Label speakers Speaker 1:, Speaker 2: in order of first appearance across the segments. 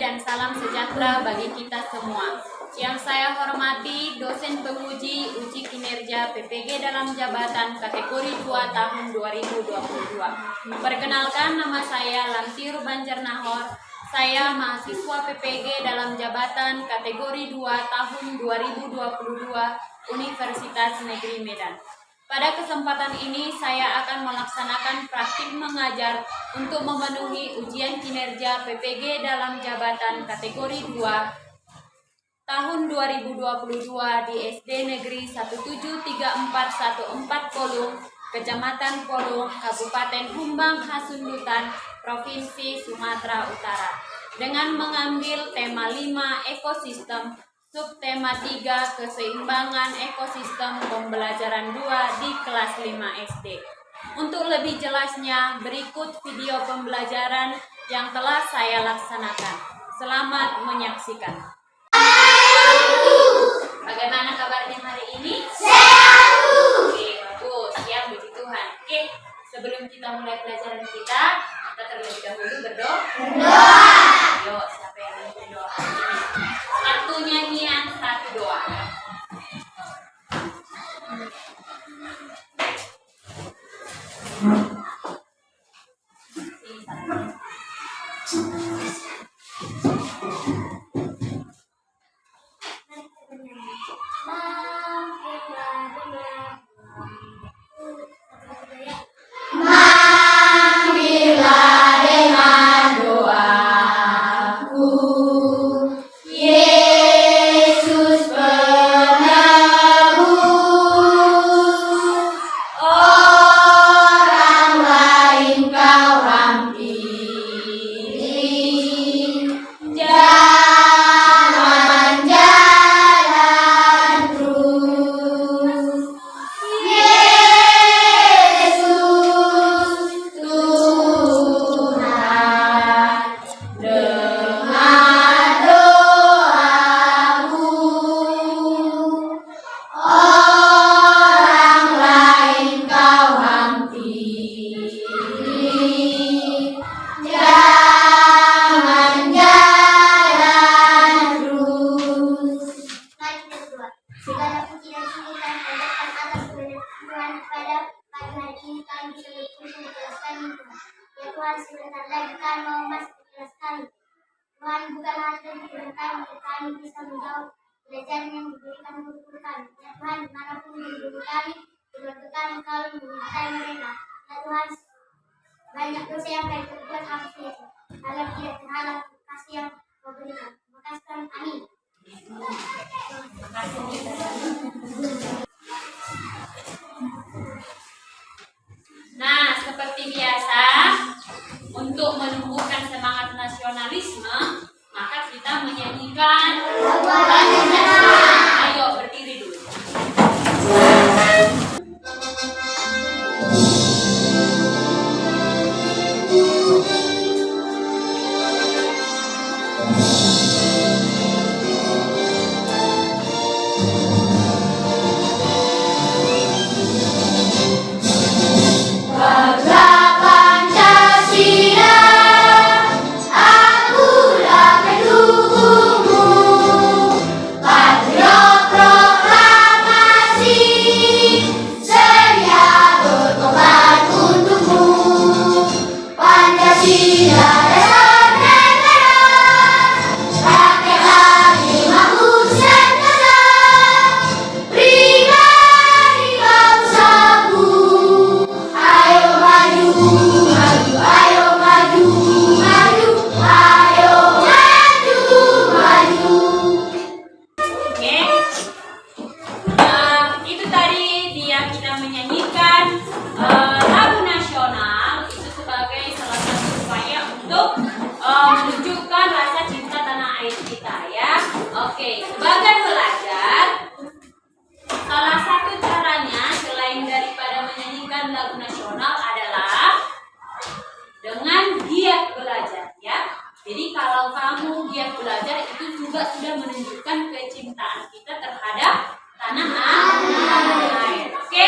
Speaker 1: dan salam sejahtera bagi kita semua. Yang saya hormati dosen penguji uji kinerja PPG dalam jabatan kategori 2 tahun 2022. Perkenalkan, nama saya Lamtir Banjarnahor. Saya mahasiswa PPG dalam jabatan kategori 2 tahun 2022 Universitas Negeri Medan. Pada kesempatan ini saya akan melaksanakan praktik mengajar untuk memenuhi ujian kinerja PPG dalam jabatan kategori 2 tahun 2022 di SD Negeri 17341 Polung, Kecamatan Polung, Kabupaten Humbang Hasundutan, Provinsi Sumatera Utara, dengan mengambil tema 5 ekosistem, subtema 3 keseimbangan ekosistem, pembelajaran 2 di kelas 5 SD. Untuk lebih jelasnya, berikut video pembelajaran yang telah saya laksanakan. Selamat menyaksikan. Bagaimana kabarnya hari ini?
Speaker 2: Sehat!
Speaker 1: Oke, bagus. Ya, puji Tuhan. Oke, sebelum kita mulai pelajaran kita terlebih dahulu berdoa. Ayo, siapa yang mau berdoa? Satu nyanyian, satu doa.
Speaker 2: Mampirlah dengan doaku, Yesus penebus. Orang lain kau hampiri, jangan jalan terus. Yesus Tuhan, dengar doaku. Orang lain kau hampiri, jangan jalan terus. Mari kita berdoa. Segala puji dan syukur dan pendapat atas Tuhan pada pagi hari ini kami bisa berkumpul di kelas kami, Tuhan. Ya Tuhan, sebentar lagi kami mau masuk ke kelas kami. Tuhan, bukalah hati dan pikiran kami, agar kami bisa menjawab pelajaran yang diberikan untuk guru kami. Ya Tuhan, dimanapun guru kami, keluarga kami, kalau mencintai mereka. Ya Tuhan, banyak dosa yang kami perbuat, ampuni ya Tuhan, agar tidak terhalang kasih yang kau berikan. Terima kasih Tuhan, amin.
Speaker 1: Nah, seperti biasa, untuk menumbuhkan semangat nasionalisme, maka kita menyanyikan lagu nasional. Ayo berdiri dulu.
Speaker 2: Bangga Pancasila, akulah pendukungmu. Patriot proklamasi, sedia berkorban untukmu. Pancasila dasar negara, rakyatlah dimampu senjata. Pribadi bangsaku, ayo maju, maju, ayo maju, maju, ayo maju, maju.
Speaker 1: Oke. Itu tadi dia kita menyanyikan lagu nasional. Itu sebagai salah satu upaya untuk menunjukkan rasa cinta tanah air kita ya. Oke, sebagai pelajar, salah satu caranya selain daripada menyanyikan lagu nasional adalah dengan giat belajar ya. Jadi kalau kamu giat belajar itu juga sudah menunjukkan kecintaan kita terhadap tanah air. Oke.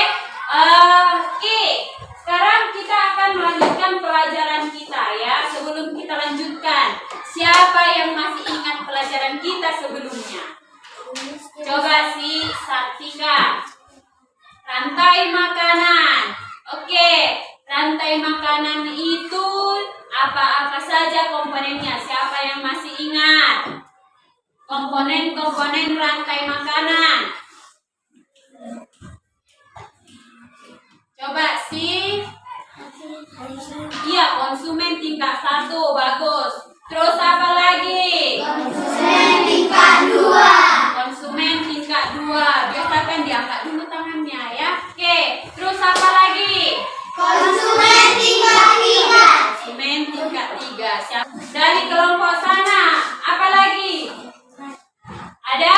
Speaker 1: Sekarang kita akan melanjutkan pelajaran kita ya. Sebelum kita lanjutkan, Siapa yang masih ingat pelajaran kita sebelumnya? Coba si Sartika. Rantai makanan. Oke, rantai makanan itu apa-apa saja komponennya? Siapa yang masih ingat? Komponen-komponen rantai makanan. Coba si. Iya, konsumen tingkat 1, bagus. Terus apa lagi?
Speaker 2: Konsumen tingkat 2.
Speaker 1: Konsumen tingkat 2. Biasakan diangkat dulu tangannya ya. Oke, terus apa lagi?
Speaker 2: Konsumen tingkat 3.
Speaker 1: Konsumen tingkat 3. Siap. Dari kelompok sana, apa lagi? Ada?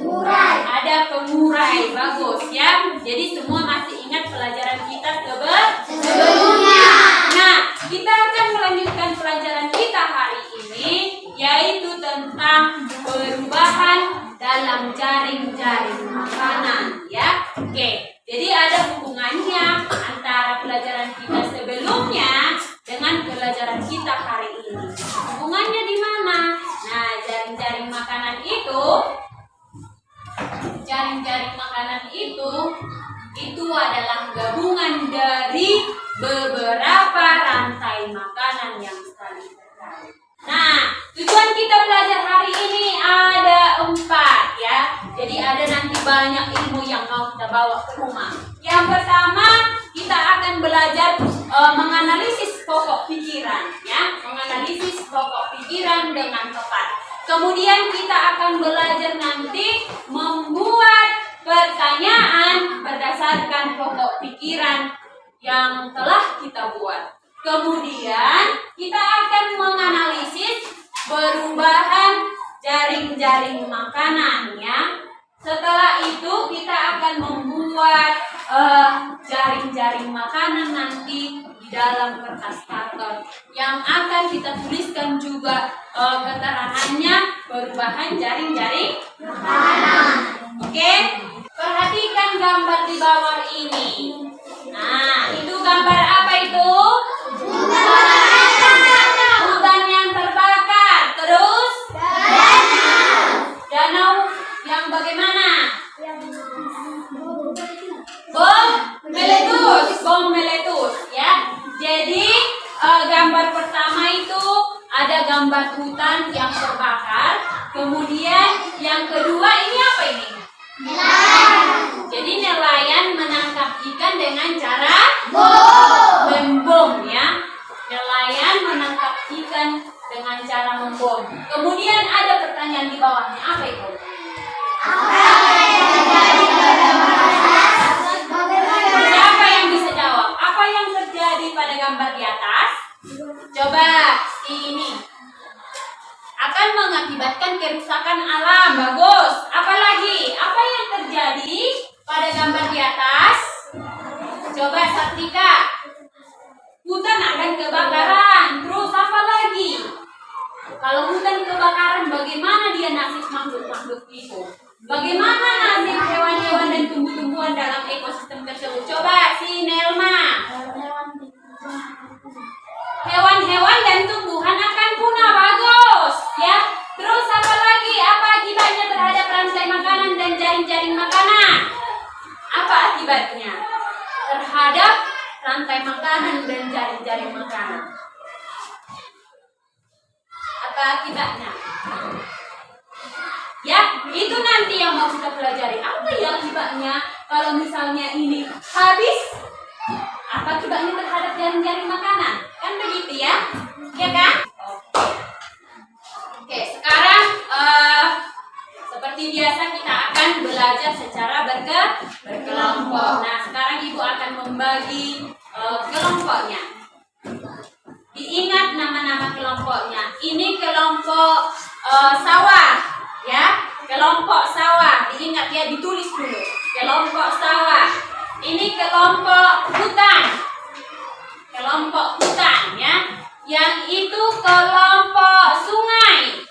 Speaker 2: Murai.
Speaker 1: Ada pengurai. Bagus ya. Jadi semua masih ingat pelajaran kita
Speaker 2: Sebelumnya.
Speaker 1: Nah, kita akan melanjutkan pelajaran kita hari ini, yaitu tentang perubahan dalam jaring-jaring makanan ya. Oke, jadi ada hubungannya antara pelajaran kita sebelumnya dengan pelajaran kita hari ini. Hubungannya di mana? Nah, jaring-jaring makanan itu adalah gabungan dari beberapa rantai makanan yang saling terkait. Nah, tujuan kita belajar hari ini ada 4 ya. Jadi ada nanti banyak ilmu yang mau kita bawa ke rumah. Yang pertama, kita akan belajar menganalisis pokok pikiran ya, menganalisis pokok pikiran dengan tepat. Kemudian kita akan belajar nanti membuat pertanyaan berdasarkan pokok pikiran yang telah kita buat. Kemudian kita akan menganalisis perubahan jaring-jaring makanan ya. Setelah itu kita akan membuat jaring-jaring makanan nanti di dalam kertas karton yang akan kita tuliskan juga keterangannya perubahan jaring-jaring makanan. Oke? Perhatikan gambar di bawah ini. Nah, itu gambar apa itu? Hutan yang terbakar. Terus? Danau yang bagaimana? Bom meletus ya. Jadi gambar pertama itu ada gambar hutan yang terbakar. Kemudian yang kedua ini apa ini? Jadi nelayan menangkap ikan dengan cara membom ya. Nelayan menangkap ikan dengan cara membom. Kemudian ada pertanyaan di bawahnya, apa itu? Siapa yang bisa jawab? Apa yang terjadi pada gambar di atas? Coba ini akan mengakibatkan kerusakan alam. Bagus. Apalagi? Apa yang terjadi pada gambar di atas? Coba Sartika. Hutan akan kebakaran. Terus apa lagi? Kalau hutan kebakaran, bagaimana dia nasib makhluk-makhluk itu? Bagaimana nasib hewan-hewan dan tumbuh-tumbuhan dalam ekosistem tersebut? Coba si Nelma. Hewan-hewan dan tumbuhan akan punah. Bagus ya. Terus apa lagi? Apa akibatnya terhadap rantai makanan dan jaring-jaring makanan? Apa akibatnya terhadap rantai makanan dan jaring-jaring makanan? Apa akibatnya? Ya, itu nanti yang mau kita pelajari. Apa ya akibatnya kalau misalnya ini habis? Apa akibatnya terhadap jaring-jaring makanan? Kan begitu ya? Ya kan? Oke, sekarang seperti biasa kita akan belajar secara berkelompok. Nah, sekarang Ibu akan membagi kelompoknya. Diingat nama-nama kelompoknya. Ini kelompok sawah, ya. Kelompok sawah. Diingat ya, ditulis dulu. Kelompok sawah. Ini kelompok hutan. Kelompok hutan, ya. Yang itu kelompok sungai.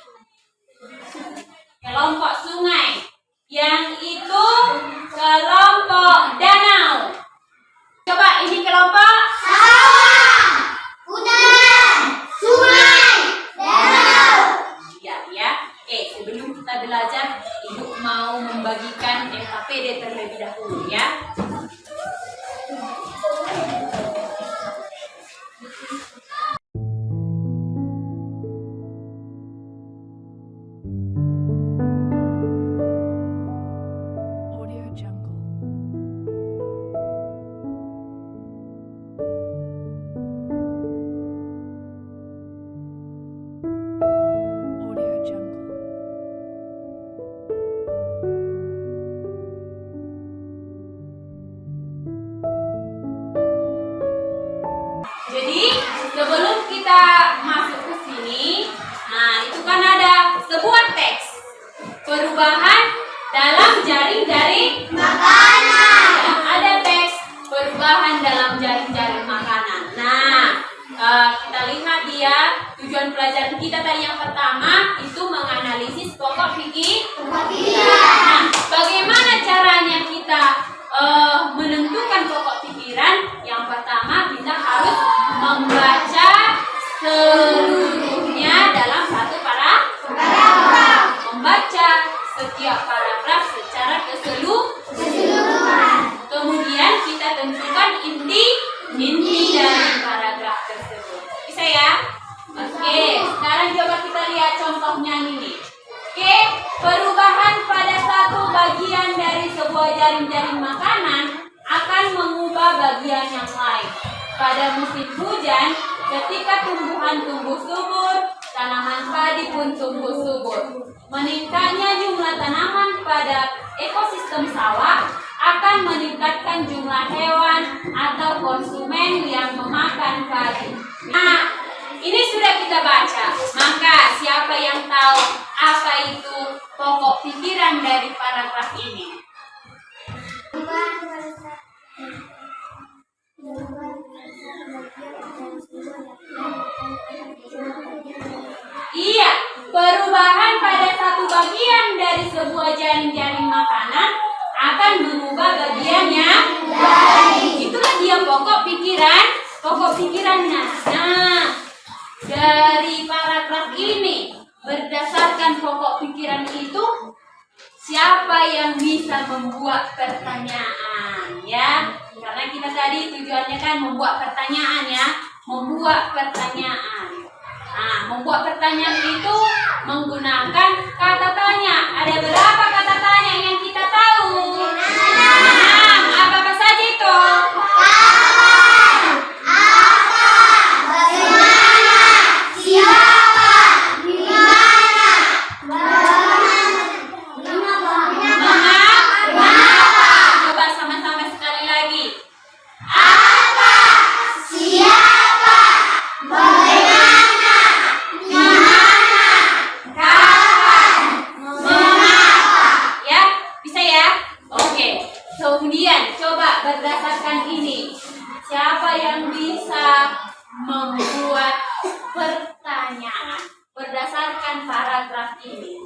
Speaker 1: Kelompok sungai. Yang itu kelompok danau. Coba ini kelompok
Speaker 2: sawah, hutan, sungai, danau.
Speaker 1: KPD terlebih dahulu ya.
Speaker 3: Audio Jungle. Audio Jungle.
Speaker 1: Jadi sebelum kita masuk ke sini, nah itu kan ada sebuah teks perubahan dalam jaring-jaring makanan. Ada teks perubahan dalam jaring-jaring makanan. Nah, kita lihat dia tujuan pelajaran kita tadi yang pertama itu menganalisis pokok pikiran. Nah, bagaimana caranya kita menentukan pokok pikiran? Yang pertama kita harus membaca seluruhnya dalam satu paragraf. Membaca setiap paragraf secara keseluruhan. Kemudian kita tentukan inti dari paragraf tersebut. Bisa ya? Oke, sekarang coba kita lihat contohnya ini. Oke, perubahan pada satu bagian dari sebuah jaring-jaring makanan akan mengubah bagian yang lain. Pada musim hujan, ketika tumbuhan tumbuh subur, tanaman padi pun tumbuh subur. Meningkatnya jumlah tanaman pada ekosistem sawah akan meningkatkan jumlah hewan atau konsumen yang memakan padi. Nah, ini sudah kita baca. Maka siapa yang tahu apa itu pokok pikiran dari paragraf ini? Iya, perubahan pada satu bagian dari sebuah jaring-jaring makanan akan mengubah bagiannya. Itulah dia pokok pikirannya. Nah, dari paragraf ini berdasarkan pokok pikiran itu, siapa yang bisa membuat pertanyaan ya? Karena kita tadi tujuannya kan membuat pertanyaan ya, membuat pertanyaan. Nah, membuat pertanyaan itu menggunakan kata tanya. Ada berapa kata tanya yang kita tahu? Apa saja itu? Coba sama-sama sekali lagi. Ya, bisa ya? Oke. Kemudian coba berdasarkan ini, siapa yang bisa membuat pertanyaan berdasarkan paragraf ini?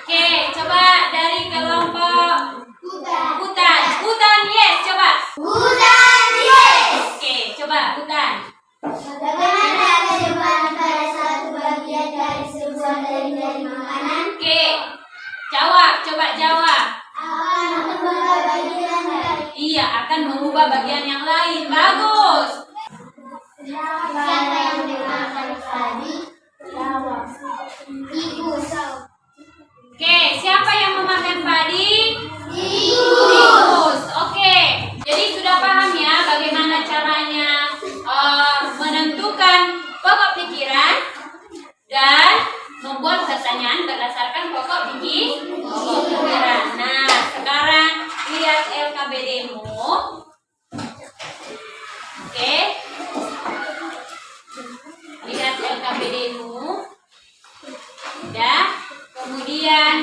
Speaker 1: Oke, coba dari kelompok Hutan, yes, coba. Oke, coba Hutan.
Speaker 2: Bagaimana perubahan pada satu bagian dari sebuah jaring-jaring makanan
Speaker 1: Oke, jawab, coba jawab.
Speaker 2: akan mengubah bagian dari
Speaker 1: Iya, akan mengubah bagian yang lain. Bagus.
Speaker 2: siapa yang memakan padi? Ibu.
Speaker 1: Oke, siapa yang memakan padi?
Speaker 2: Ibu.
Speaker 1: Tikus. Oke, jadi sudah paham ya bagaimana caranya menentukan pokok pikiran dan membuat pertanyaan berdasarkan pokok pikiran. Nah, sekarang lihat LKBD-mu. Oke. Lihat LKBD-mu. Ya. Kemudian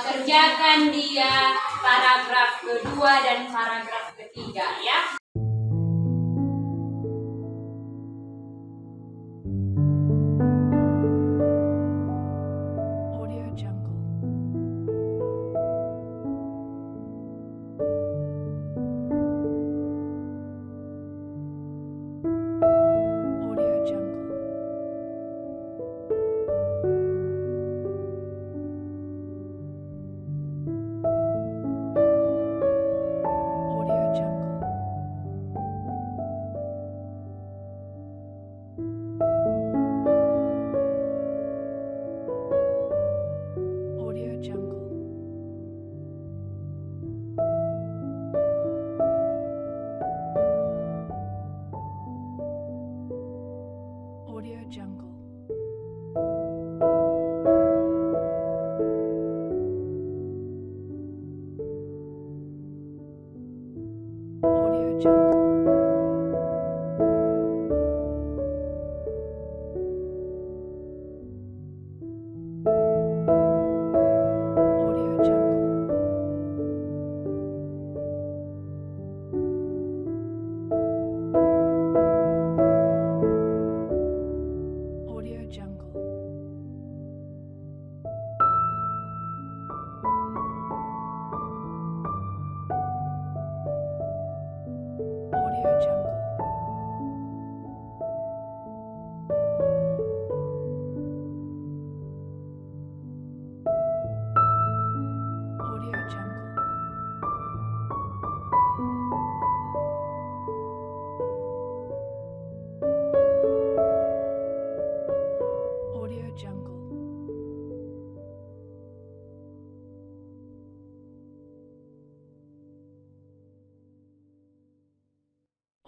Speaker 1: kerjakan dia paragraf kedua dan paragraf ketiga ya.
Speaker 3: Audio Jungle. Audio Jungle.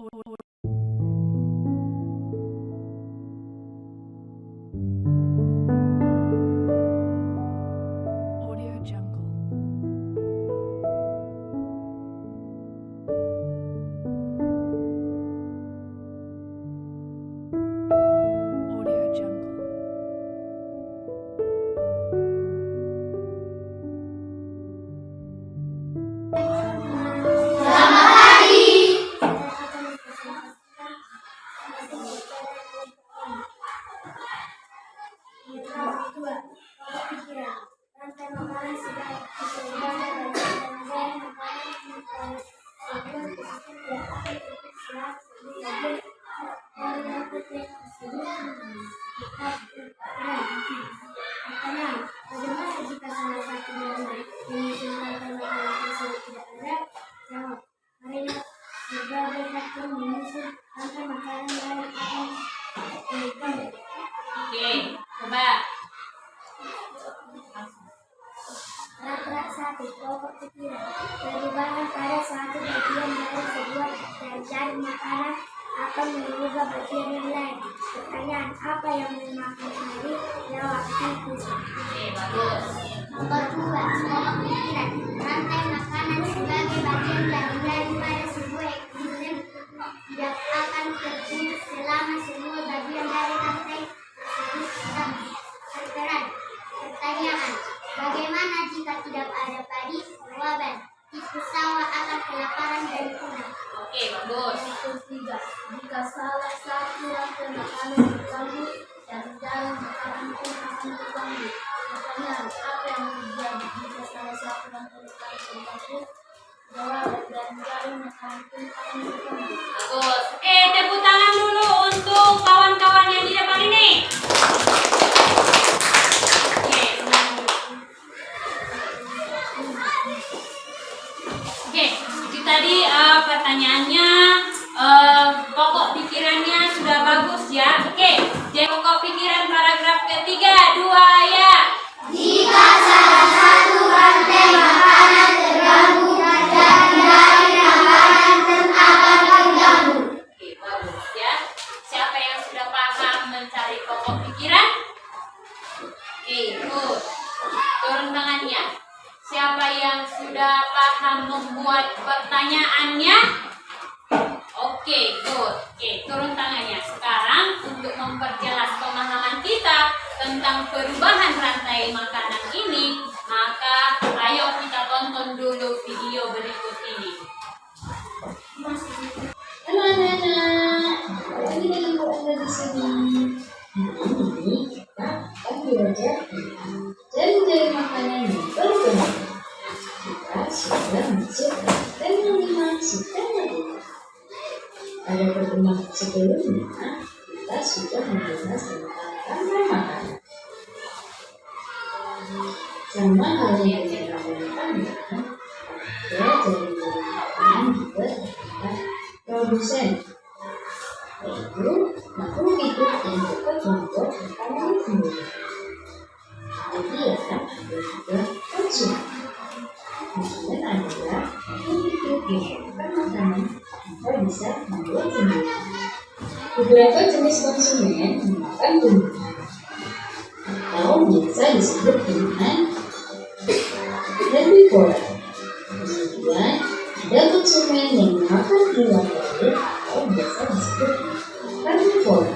Speaker 3: Audio Jungle. Audio Jungle.
Speaker 2: Rantai makanan sebaik seimbang dan bagaimana jika salah satu dari menyusun rantai makanan tersebut tidak ada? Jawab, marilah berbagai faktor menyusun rantai makanan lain akan berkembang.
Speaker 1: Oke, coba.
Speaker 2: Rak-rak 1. Pokok pikiran. Perubahan pada suatu bagian dari sebuah jaring makanan akan mengubah bagian yang lain. Pertanyaan, apa yang memakan hari? Jawab, tikus.
Speaker 1: Oke, bagus.
Speaker 2: Nomor 2. Pokok pikiran. Rantai makanan sebagai bagian daripada sebuah ekosistem tidak akan terputus selama semua bagian dari rantai tersebut sedang berperan. Pertanyaan, bagaimana jika tidak ada padi? Jawaban, tikus sawah akan kelaparan dan punah.
Speaker 1: Oke, bagus.
Speaker 2: Nomor 3. Jika salah satu rantai makanan terganggu, jaring makanan pun akan terganggu. Pertanyaan, apa yang terjadi jika salah satu rantai makanan terganggu? Jawaban, jaring makanan pun akan terganggu.
Speaker 1: Bagus. Oke, tepuk tangan dulu untuk kawan-kawan yang di depan ini. Oke, tenang dulu. Oke, itu tadi pertanyaannya, pokok pikirannya sudah bagus ya. Oke, jadi pokok pikiran paragraf ketiga, 2 ya.
Speaker 2: Jika salah satu rantai makanan terganggu, jaring makanan akan terganggu.
Speaker 1: Oke, bagus ya. Siapa yang sudah paham mencari pokok pikiran? Oke, good. Turun tangannya. Siapa yang sudah paham membuat pertanyaannya? Oke, good. Oke, turun tangannya. Sekarang untuk memperjelas pemahaman kita tentang perubahan rantai makanan ini, maka ayo kita tonton dulu video berikut ini.
Speaker 4: Halo anak-anak, hari ini kita ada di sini. Hari ini kita akan belajar tentang jari-jari makanan yang berbentuk. Kita sudah masuk ke tema 5 sistem tadi. Pada pertemuan sebelumnya, kita sudah membahas tentang rantai makanan. Sama halnya dengan rantai makanan, ada jari-jari makanan juga terdapat produsen, yaitu makhluk hidup yang dapat membuat makanan sendiri. Kemudian ada juga konsumen. Konsumen adalah makhluk hidup yang melakukan makanan agar bisa membuat sendiri. Beberapa jenis konsumen memakan tumbuhan atau biasa disebut dengan herbivora. Kemudian ada konsumen yang memakan hewan lain atau biasa disebut karnivora.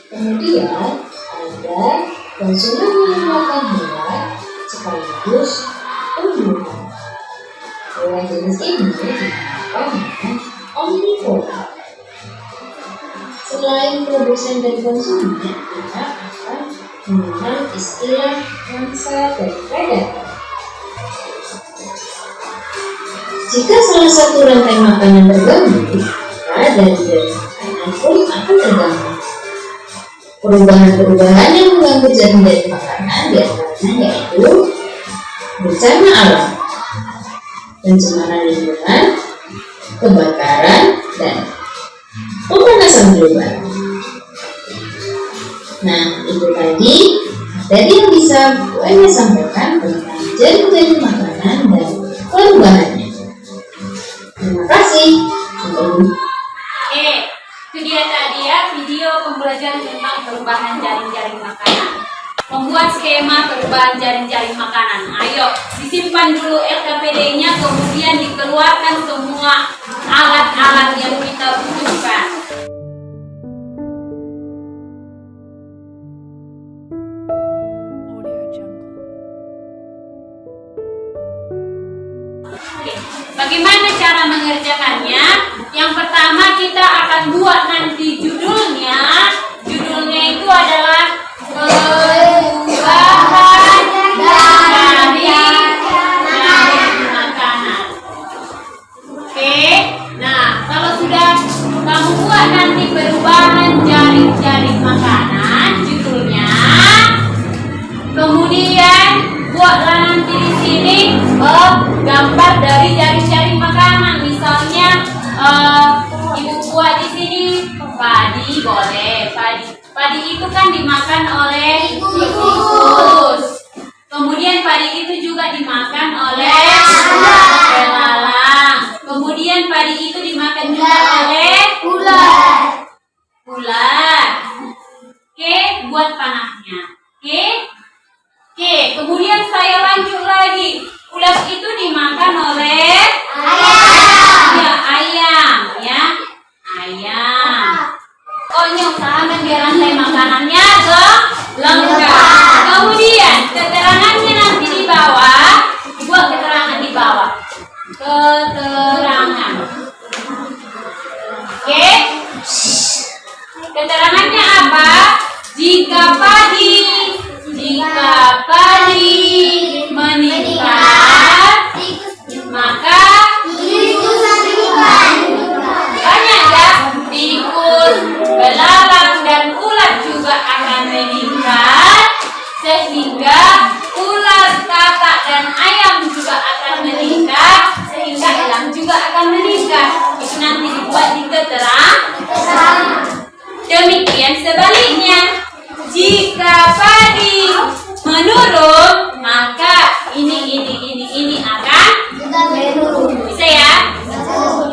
Speaker 4: Kemudian ada konsumen yang memakan hewan sekaligus tumbuhan. Hewan jenis ini dinamakan dengan omnivora. Selain produsen dan konsumen, kita akan mengenal istilah mangsa dan predator. Jika salah satu rantai makanan terganggu, maka dari makanan pun akan terganggu. Perubahan-perubahan yang mengganggu jaring-jaring makanan diantaranya yaitu bencana alam, pencemaran lingkungan, kebakaran, dan pemanasan global. Nah, itu tadi materi yang bisa Bu Ena sampaikan tentang jaring-jaring makanan dan perubahannya. Terima kasih.
Speaker 1: membuat skema perubahan jaring-jaring makanan. Ayo, disimpan dulu LKPD-nya, kemudian dikeluarkan semua alat-alat yang kita butuhkan.
Speaker 3: Audio Jungle.
Speaker 1: Oke, bagaimana cara mengerjakannya? Yang pertama kita akan buat nanti judulnya. Judulnya itu adalah perubahan jaring makanan. Oke, nah kalau sudah kamu buat nanti perubahan jaring makanan, judulnya, kemudian buatlah nanti di sini gambar dari jaring-jaring makanan. Misalnya ibu buat di sini padi, boleh padi. Padi itu kan dimakan oleh tikus. Kemudian padi itu juga dimakan oleh belalang. Kemudian padi itu dimakan juga oleh ular. Oke, buat panahnya. Oke, kemudian saya lanjut lagi. Ulat itu dimakan oleh ayam, ya. Ayam. Pokoknya usahakan dia rantai makanannya lengkap. Kemudian keterangannya nanti di bawah, buat keterangan di bawah. Keterangan. Oke. Keterangannya apa? Jika padi meningkat, maka banyak ya, tikus, belalang dan ulat juga akan meningkat, sehingga ular, katak dan ayam juga akan meningkat, sehingga elang juga akan meningkat. Itu nanti dibuat di keterangan. Demikian sebaliknya, jika padi menurun, maka ini akan bisa ya.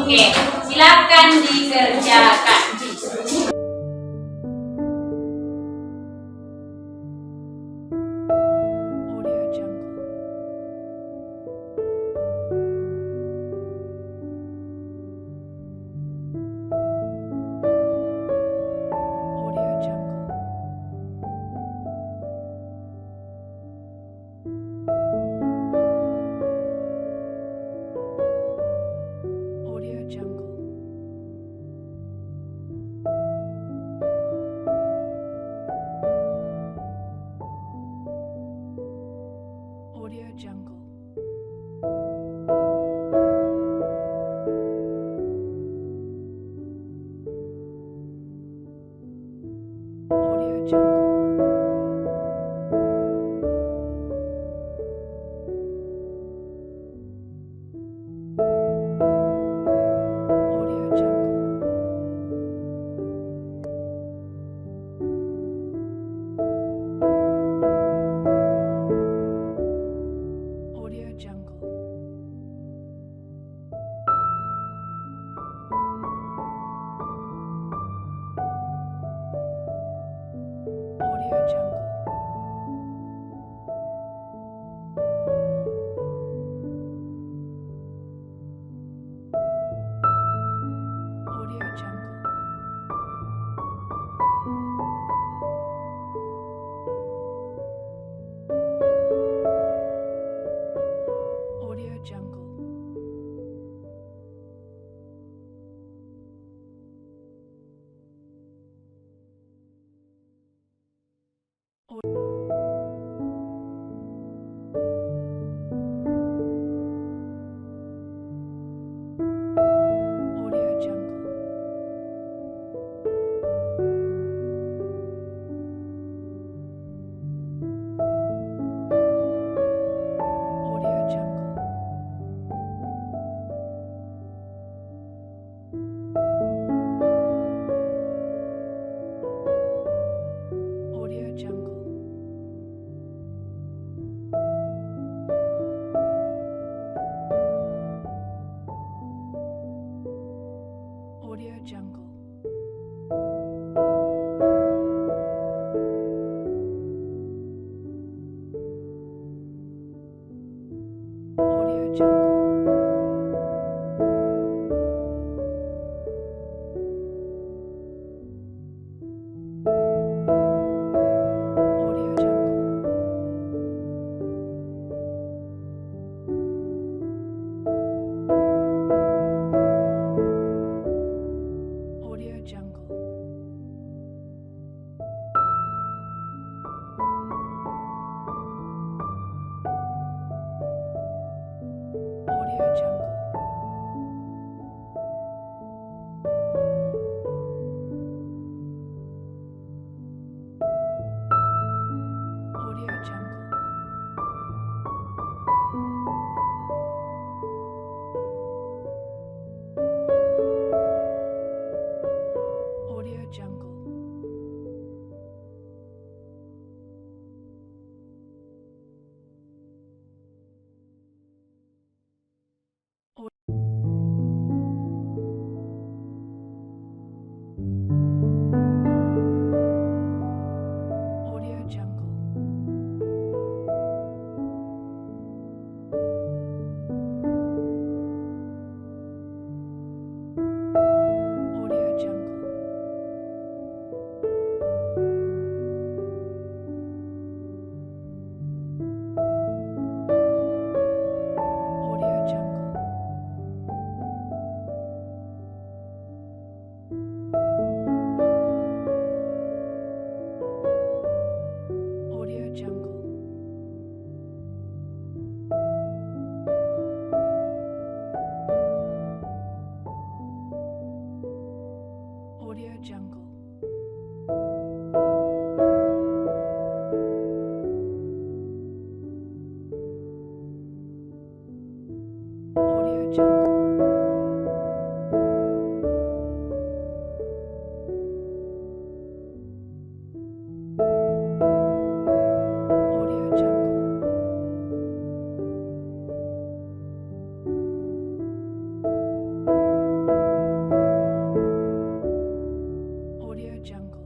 Speaker 1: Oke, silakan dikerjakan.
Speaker 3: Audio Jungle. Audio Jungle. Audio Jungle. Audio Jungle. Audio Jungle. Audio Jungle. Audio Jungle. Audio Jungle. Audio Jungle. Audio Jungle. Audio Jungle. Audio Jungle. Audio Jungle. Audio Jungle.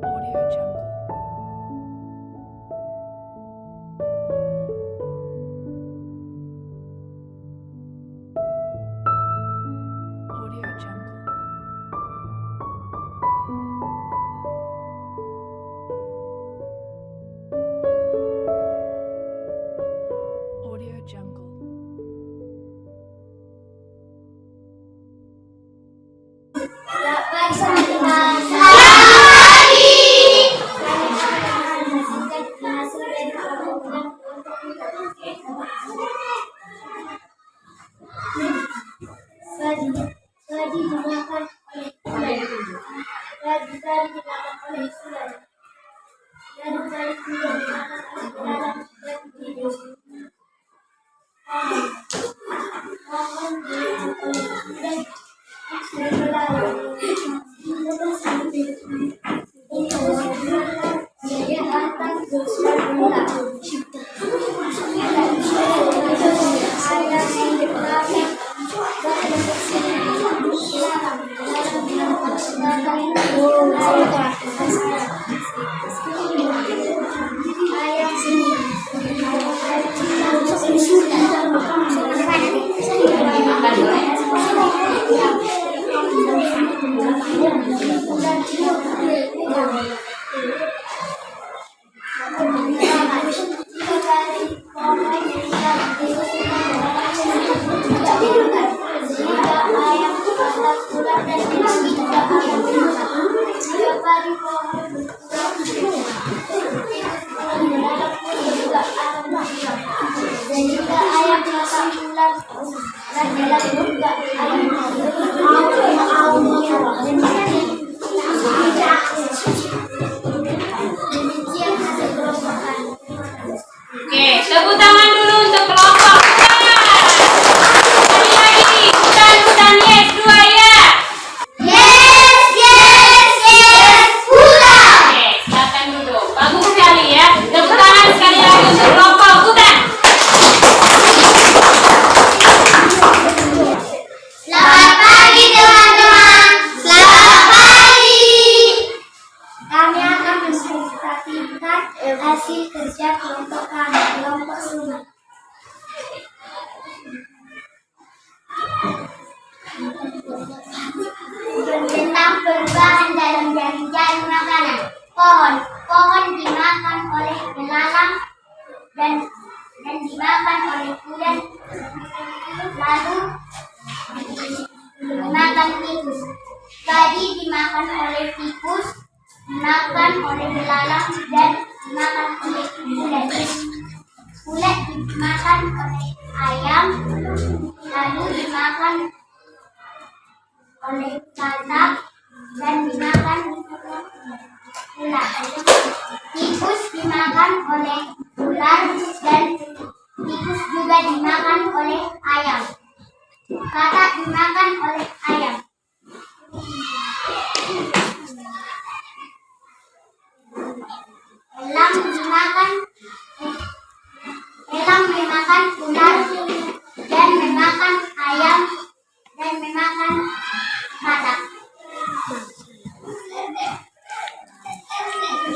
Speaker 3: Audio Jungle. Audio Jungle. Audio Jungle.
Speaker 2: Selamat pagi teman-teman. Selamat pagi. Tadi dimakan oleh bulan. Tadi dimakan oleh bulan. Tadi dimakan oleh bulan dan tidur. Mohon dimakan oleh bulan.
Speaker 1: Oke, tepuk tangan dulu untuk kelompok sekali lagi, hutan yes, 2 ya. Oke, silakan duduk. Bagus sekali ya. Tepuk tangan sekali lagi untuk kelompok hutan.
Speaker 2: Selamat pagi teman-teman. Selamat pagi. Kami akan mempresentasikan hasil kerja kelompok kami, kelompok rumah. Tentang perubahan dalam jaring-jaring makanan. Pohon dimakan oleh belalang dan dimakan oleh kuda, lalu dimakan tikus. Tadi dimakan oleh tikus, dimakan oleh belalang dan dimakan oleh ulet. Ulet dimakan oleh ayam, lalu dimakan oleh katak dan dimakan ular. Tikus dimakan oleh ular dan tikus juga dimakan oleh ayam. Katak dimakan oleh ayam. Elang memakan ular dan memakan ayam dan memakan katak.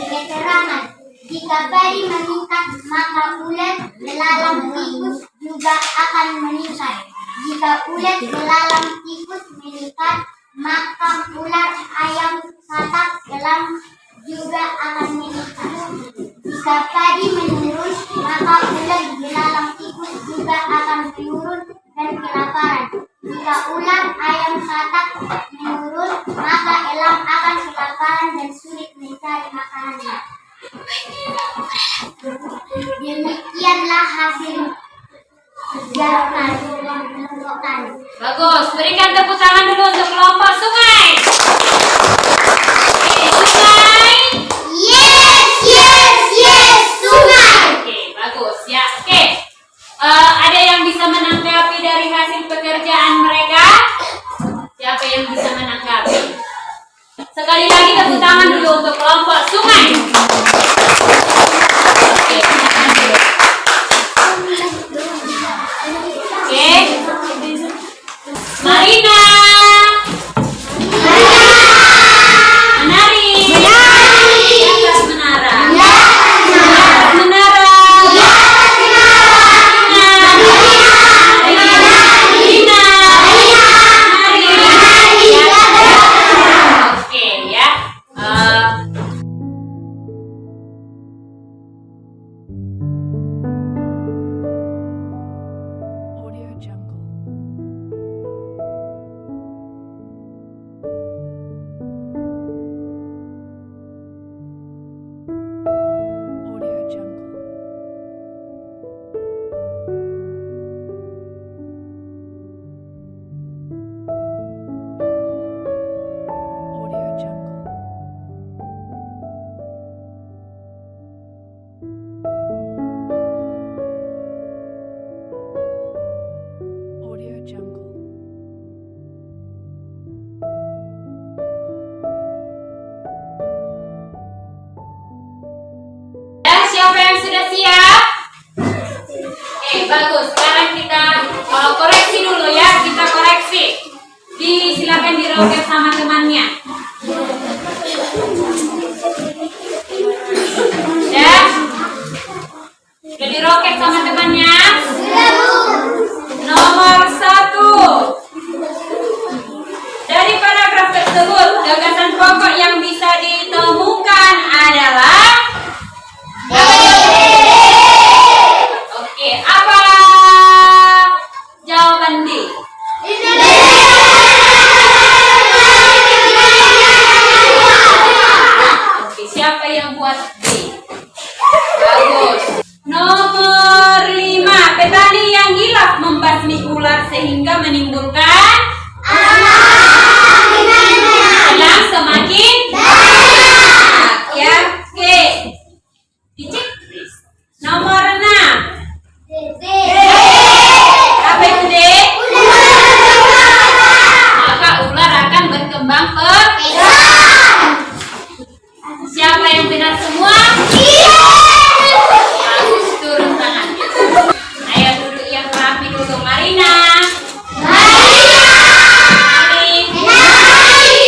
Speaker 2: Keterangan: jika padi meningkat, maka ulet, belalang, tikus juga akan meningkat. Jika ulet, belalang, tikus meningkat, maka ular, ayam, katak, elang juga akan meningkat. Jika padi menurun, maka ulet, belalang, tikus juga akan menurun dan kelaparan. Jika ular, ayam, katak menurun, maka elang akan kelaparan dan sulit mencari makanannya. Demikianlah hasil kerja kelompok.
Speaker 1: Bagus, berikan tepuk tangan dulu untuk kelompok sungai. Oke, sungai.
Speaker 2: Yes, sungai.
Speaker 1: Oke, bagus ya. Oke, ada yang bisa menanggapi dari hasil pekerjaan mereka? Siapa yang bisa menanggapi? Sekali lagi tepuk tangan dulu untuk kelompok sungai. Oke, silakan dulu. Oke, Marina. Menari. Di atas menara. Di atas menara. Oke ya.
Speaker 3: Audio Jungle. Audio Jungle. Audio Jungle. Audio Jungle.
Speaker 1: Ya, siapa yang sudah siap? Oke, bagus. Sekarang kita koreksi dulu ya. Kita koreksi. Silakan diroket sama temannya. Ya. Sudah diroket sama temannya? Nomor 1. Dari paragraf tersebut, gagasan pokok yang bisa ditemukan adalah oke, apa jawaban D? Oke, siapa yang buat D? Bagus. Nomor 5, petani yang hilaf membasmi ular sehingga menimbulkan elang semakin banyak. Ya, oke. Dicek, please. Nomor 6. Apa itu D? Maka ular akan berkembang pesat. Siapa yang benar semua? Bagus, turun tangan. Ayo duduk yang rapi dulu. Marina.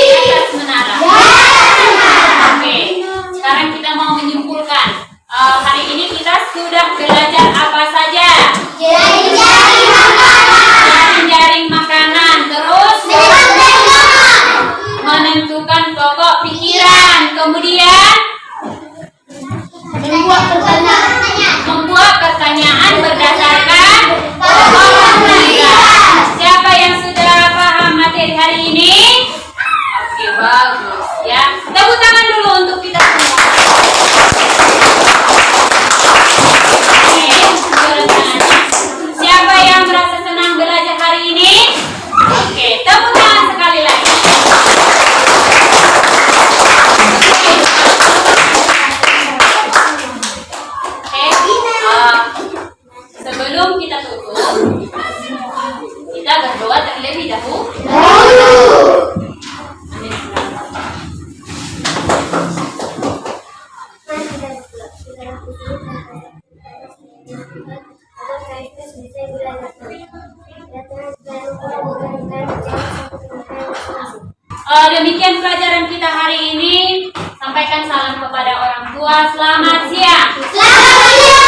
Speaker 1: Atas menara. Oke, sekarang kita mau menyimpulkan. Hari ini kita sudah belajar apa saja? Jaring makanan, terus menentukan pokok pikiran, kemudian membuat pertanyaan berdasarkan pokok pikiran. Siapa yang sudah paham materi hari ini? Oke, bagus ya. Tepuk tangan dulu untuk kita
Speaker 2: selesai belajar. Ya Tuhan, selalu mudah-mudahan menjawab satu permintaan masing-masing.
Speaker 1: Demikian pelajaran kita hari ini. Sampaikan salam kepada orang tua. Selamat siang.
Speaker 2: Selamat siang.